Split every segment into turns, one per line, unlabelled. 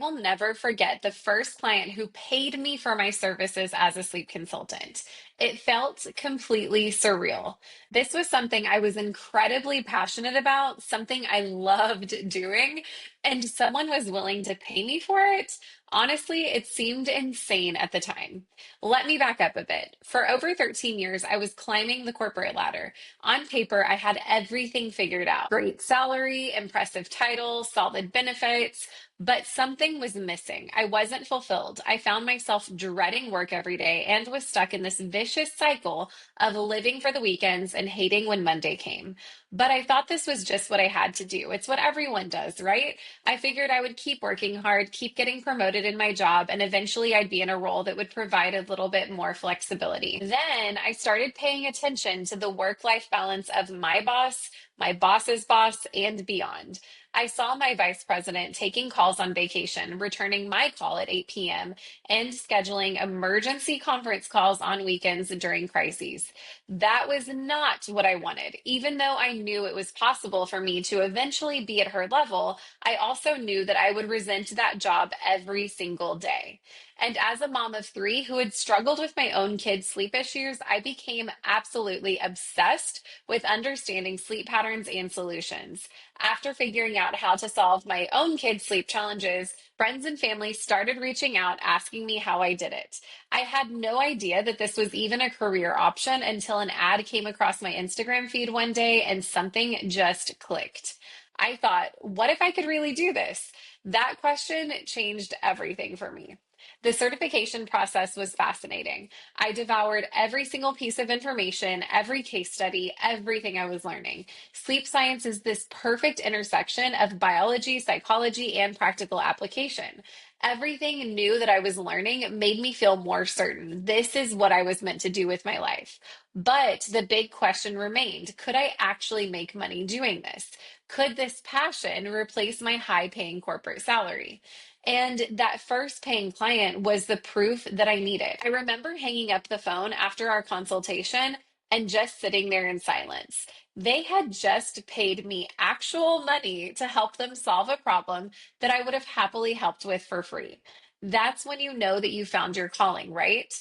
Will never forget the first client who paid me for my services as a sleep consultant. It felt completely surreal. This was something I was incredibly passionate about, something I loved doing, and someone was willing to pay me for it. Honestly, it seemed insane at the time. Let me back up a bit. For over 13 years, I was climbing the corporate ladder. On paper, I had everything figured out: great salary, impressive title, solid benefits. But something was missing. I wasn't fulfilled. I found myself dreading work every day and was stuck in this vicious cycle of living for the weekends and hating when Monday came. But I thought this was just what I had to do. It's what everyone does, right? I figured I would keep working hard, keep getting promoted in my job, and eventually I'd be in a role that would provide a little bit more flexibility. Then I started paying attention to the work life balance of my boss's boss, and beyond. I saw my vice president taking calls on vacation, returning my call at 8 p.m., and scheduling emergency conference calls on weekends during crises. That was not what I wanted. Even though I knew it was possible for me to eventually be at her level, I also knew that I would resent that job every single day. And as a mom of three who had struggled with my own kids' sleep issues, I became absolutely obsessed with understanding sleep patterns and solutions. After figuring out how to solve my own kids' sleep challenges, friends and family started reaching out asking me how I did it. I had no idea that this was even a career option until an ad came across my Instagram feed one day and something just clicked. I thought, what if I could really do this? That question changed everything for me. The certification process was fascinating. I devoured every single piece of information, every case study, everything I was learning. Sleep science is this perfect intersection of biology, psychology, and practical application. Everything new that I was learning made me feel more certain this is what I was meant to do with my life. But the big question remained: could I actually make money doing this? Could this passion replace my high paying corporate salary? And that first paying client was the proof that I needed. I remember hanging up the phone after our consultation and just sitting there in silence. They had just paid me actual money to help them solve a problem that I would have happily helped with for free. That's when you know that you found your calling, right?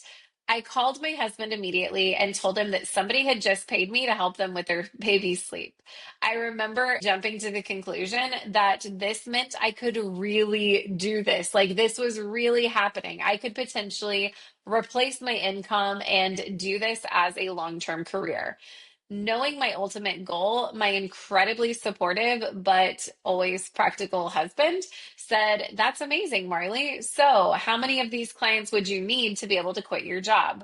I called my husband immediately and told him that somebody had just paid me to help them with their baby's sleep. I remember jumping to the conclusion that this meant I could really do this. Like, this was really happening. I could potentially replace my income and do this as a long term career. Knowing my ultimate goal, my incredibly supportive but always practical husband said, "That's amazing, Marley. So, how many of these clients would you need to be able to quit your job?"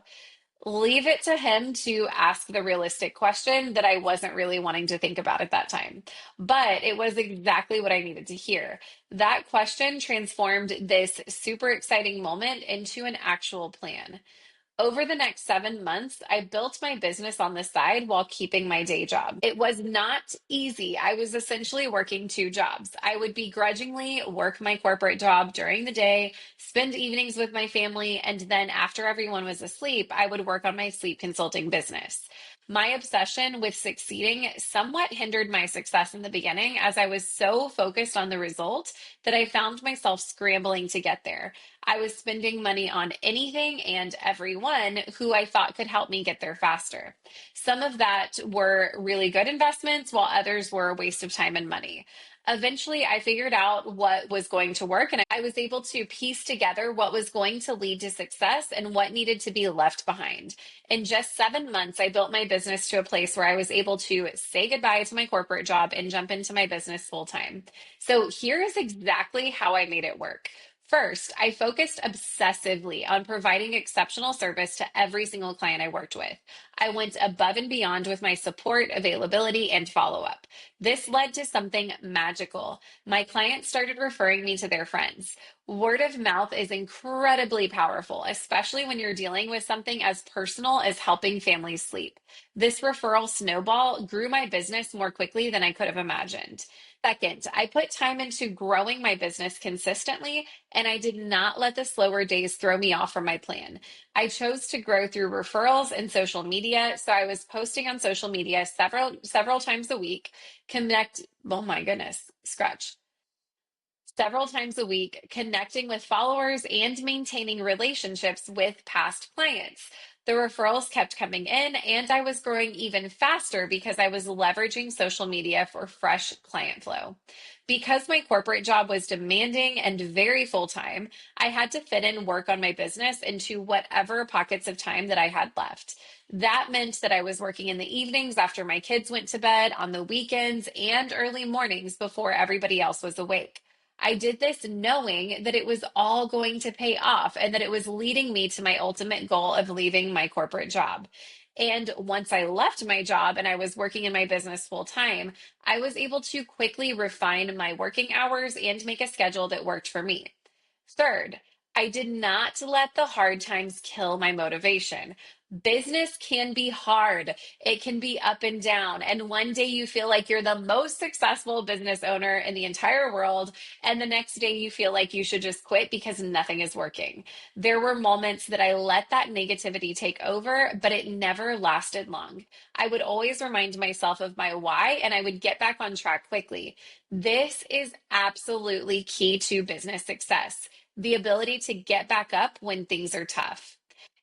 Leave it to him to ask the realistic question that I wasn't really wanting to think about at that time. But it was exactly what I needed to hear. That question transformed this super exciting moment into an actual plan. Over the next 7 months, I built my business on the side while keeping my day job. It was not easy. I was essentially working two jobs. I would begrudgingly work my corporate job during the day, spend evenings with my family, and then after everyone was asleep, I would work on my sleep consulting business. My obsession with succeeding somewhat hindered my success in the beginning as I was so focused on the result that I found myself scrambling to get there. I was spending money on anything and everyone who I thought could help me get there faster. Some of that were really good investments, while others were a waste of time and money. Eventually, I figured out what was going to work, and I was able to piece together what was going to lead to success and what needed to be left behind. In just 7 months, I built my business to a place where I was able to say goodbye to my corporate job and jump into my business full time. So, here is exactly how I made it work. First, I focused obsessively on providing exceptional service to every single client I worked with. I went above and beyond with my support, availability, and follow up. This led to something magical. My clients started referring me to their friends. Word of mouth is incredibly powerful, especially when you're dealing with something as personal as helping families sleep. This referral snowball grew my business more quickly than I could have imagined. Second, I put time into growing my business consistently, and I did not let the slower days throw me off from my plan. I chose to grow through referrals and social media, so I was posting on social media several times a week. Oh my goodness, scratch. several times a week, connecting with followers and maintaining relationships with past clients. The referrals kept coming in, and I was growing even faster because I was leveraging social media for fresh client flow. Because my corporate job was demanding and very full time, I had to fit in work on my business into whatever pockets of time that I had left. That meant that I was working in the evenings after my kids went to bed, on the weekends, and early mornings before everybody else was awake. I did this knowing that it was all going to pay off and that it was leading me to my ultimate goal of leaving my corporate job. And once I left my job and I was working in my business full time, I was able to quickly refine my working hours and make a schedule that worked for me. Third, I did not let the hard times kill my motivation. Business can be hard. It can be up and down. And one day you feel like you're the most successful business owner in the entire world. And the next day you feel like you should just quit because nothing is working. There were moments that I let that negativity take over, but it never lasted long. I would always remind myself of my why and I would get back on track quickly. This is absolutely key to business success, the ability to get back up when things are tough.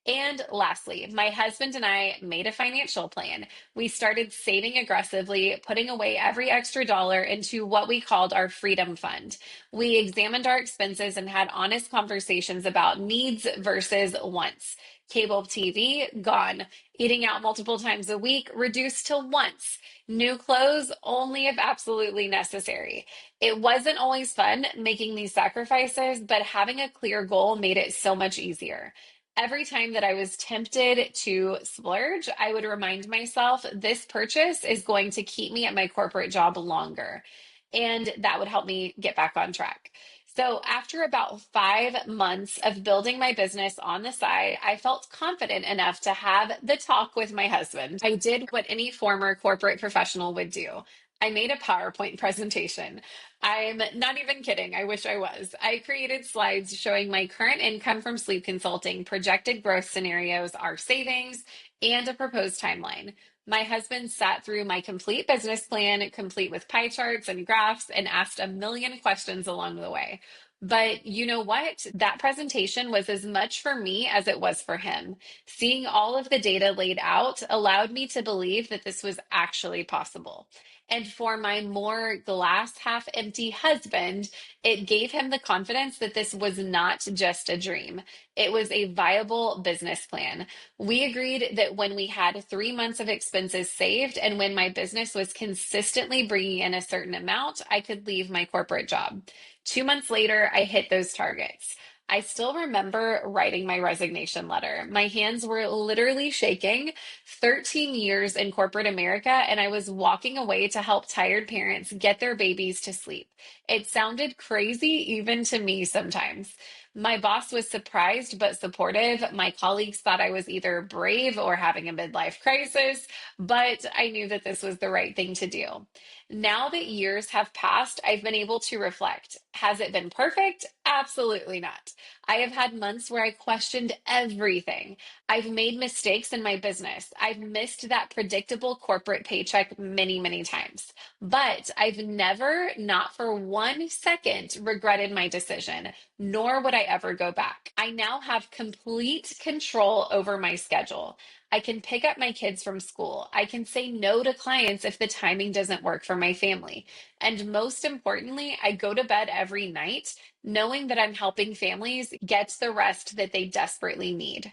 And lastly, my husband and I made a financial plan. We started saving aggressively, putting away every extra dollar into what we called our freedom fund. We examined our expenses and had honest conversations about needs versus wants. Cable TV, gone. Eating out multiple times a week, reduced to once. New clothes, only if absolutely necessary. It wasn't always fun making these sacrifices, but having a clear goal made it so much easier. Every time that I was tempted to splurge, I would remind myself this purchase is going to keep me at my corporate job longer. And that would help me get back on track. So, after about 5 months of building my business on the side, I felt confident enough to have the talk with my husband. I did what any former corporate professional would do. I made a PowerPoint presentation. I'm not even kidding. I wish I was. I created slides showing my current income from sleep consulting, projected growth scenarios, our savings, and a proposed timeline. My husband sat through my complete business plan, complete with pie charts and graphs, and asked a million questions along the way. But you know what? That presentation was as much for me as it was for him. Seeing all of the data laid out allowed me to believe that this was actually possible. And for my more glass half empty husband, it gave him the confidence that this was not just a dream. It was a viable business plan. We agreed that when we had 3 months of expenses saved and when my business was consistently bringing in a certain amount, I could leave my corporate job. 2 months later, I hit those targets. I still remember writing my resignation letter. My hands were literally shaking. 13 years in corporate America, and I was walking away to help tired parents get their babies to sleep. It sounded crazy even to me sometimes. My boss was surprised but supportive. My colleagues thought I was either brave or having a midlife crisis, but I knew that this was the right thing to do. Now that years have passed, I've been able to reflect. Has it been perfect? Absolutely not. I have had months where I questioned everything. I've made mistakes in my business. I've missed that predictable corporate paycheck many, many times. But I've never, not for 1 second, regretted my decision, nor would I ever go back. I now have complete control over my schedule. I can pick up my kids from school. I can say no to clients if the timing doesn't work for my family. And most importantly, I go to bed every night knowing that I'm helping families get the rest that they desperately need.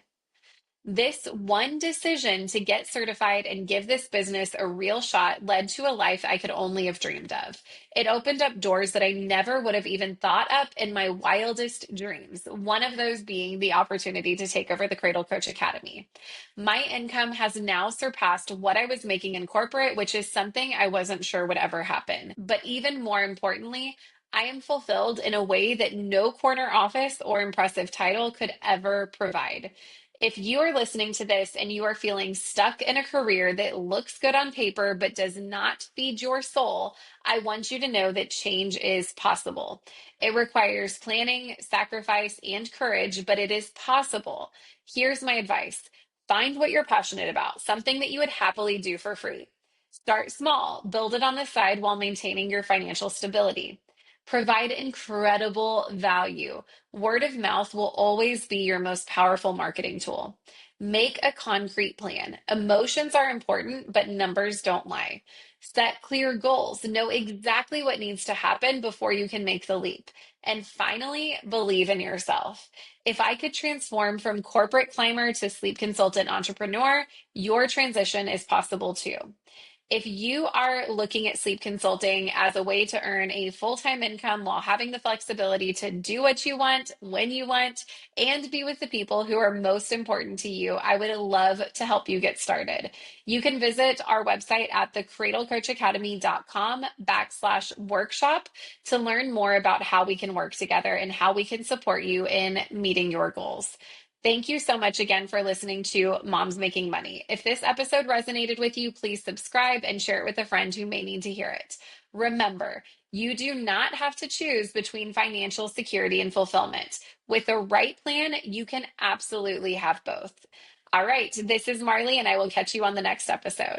This one decision to get certified and give this business a real shot led to a life I could only have dreamed of. It opened up doors that I never would have even thought up in my wildest dreams. One of those being the opportunity to take over the Cradle Coach Academy. My income has now surpassed what I was making in corporate, which is something I wasn't sure would ever happen. But even more importantly, I am fulfilled in a way that no corner office or impressive title could ever provide. If you are listening to this and you are feeling stuck in a career that looks good on paper but does not feed your soul, I want you to know that change is possible. It requires planning, sacrifice, and courage, but it is possible. Here's my advice. Find what you're passionate about, something that you would happily do for free. Start small, build it on the side while maintaining your financial stability. Provide incredible value. Word of mouth will always be your most powerful marketing tool. Make a concrete plan. Emotions are important, but numbers don't lie. Set clear goals. Know exactly what needs to happen before you can make the leap. And finally, believe in yourself. If I could transform from corporate climber to sleep consultant entrepreneur, your transition is possible too. If you are looking at sleep consulting as a way to earn a full-time income while having the flexibility to do what you want, when you want, and be with the people who are most important to you, I would love to help you get started. You can visit our website at thecradlecoachacademy.com/workshop to learn more about how we can work together and how we can support you in meeting your goals. Thank you so much again for listening to Moms Making Money. If this episode resonated with you, please subscribe and share it with a friend who may need to hear it. Remember, you do not have to choose between financial security and fulfillment. With the right plan, you can absolutely have both. All right, this is Marley, and I will catch you on the next episode.